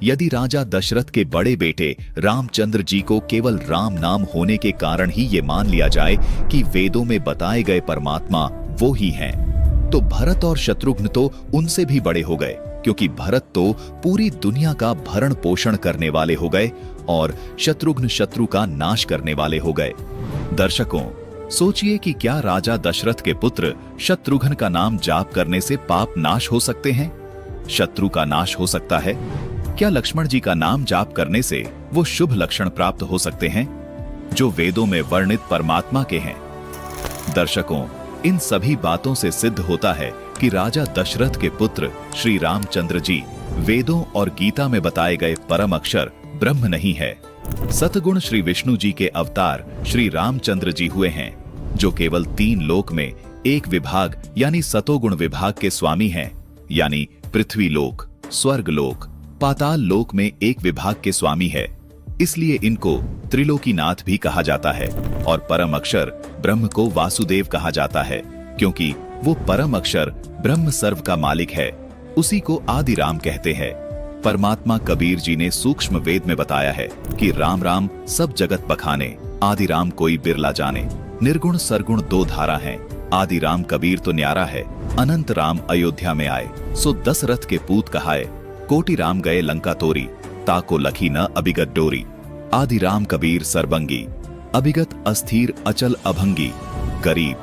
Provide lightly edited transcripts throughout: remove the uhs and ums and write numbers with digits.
यदि राजा दशरथ के बड़े बेटे रामचंद्र जी को केवल राम नाम होने के कारण ही ये मान लिया जाए कि वेदों में बताए गए परमात्मा वो ही हैं, तो भरत और शत्रुघ्न तो उनसे भी बड़े हो गए, क्योंकि भरत तो पूरी दुनिया का भरण पोषण करने वाले हो गए और शत्रुघ्न शत्रु का नाश करने वाले हो गए। दर्शकों, सोचिए कि क्या राजा दशरथ के पुत्र शत्रुघ्न का नाम जाप करने से पाप नाश हो सकते हैं? शत्रु का नाश हो सकता है? क्या लक्ष्मण जी का नाम जाप करने से वो शुभ लक्षण प्राप्त हो सकते हैं जो वेदों में वर्णित परमात्मा के हैं? दर्शकों, इन सभी बातों से सिद्ध होता है कि राजा दशरथ के पुत्र श्री रामचंद्र जी वेदों और गीता में बताए गए परम अक्षर ब्रह्म नहीं है। सतगुण श्री विष्णु जी के अवतार श्री रामचंद्र जी हुए हैं, जो केवल 3 लोक में एक विभाग यानी सतोगुण विभाग के स्वामी हैं, यानी पृथ्वी लोक, स्वर्ग लोक, पाताल लोक में एक विभाग के स्वामी है। इसलिए इनको त्रिलोकीनाथ भी कहा जाता है और परम अक्षर ब्रह्म को वासुदेव कहा जाता है, क्योंकि वो परम अक्षर ब्रह्म सर्व का मालिक है। उसी को आदि राम कहते हैं। परमात्मा कबीर जी ने सूक्ष्म वेद में बताया है कि राम राम सब जगत बखाने, आदि राम कोई बिरला जाने। निर्गुण सरगुण 2 धारा हैं। आदि राम कबीर तो न्यारा है, अनंत राम अयोध्या में आए, सो दशरथ के पूत कहाए। कोटि राम गए लंका तोरी, ताको लखी न अभिगत डोरी। आदि राम कबीर सरबंगी, अभिगत अस्थिर अचल अभंगी। गरीब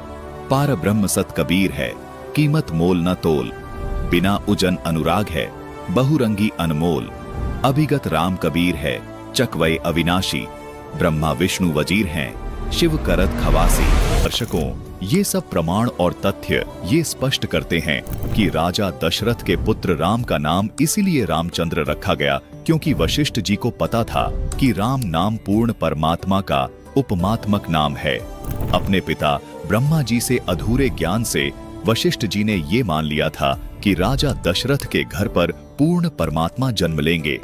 पार ब्रह्म सत कबीर है, कीमत मोल न तोल। बिना उजन अनुराग है, बहुरंगी अनमोल। अभिगत राम कबीर है, चकवय अविनाशी। ब्रह्मा विष्णु वजीर हैं, शिव करत खवासी। दर्शकों, ये सब प्रमाण और तथ्य ये स्पष्ट करते हैं कि राजा दशरथ के पुत्र राम का नाम इसीलिए रामचंद्र रखा गया क्योंकि वशिष्ठ जी को पता था कि राम नाम पूर्ण परमात्मा का उपमात्मक नाम है। अपने पिता ब्रह्मा जी से अधूरे ज्ञान से वशिष्ठ जी ने ये मान लिया था कि राजा दशरथ के घर पर पूर्ण परमात्मा जन्म लेंगे।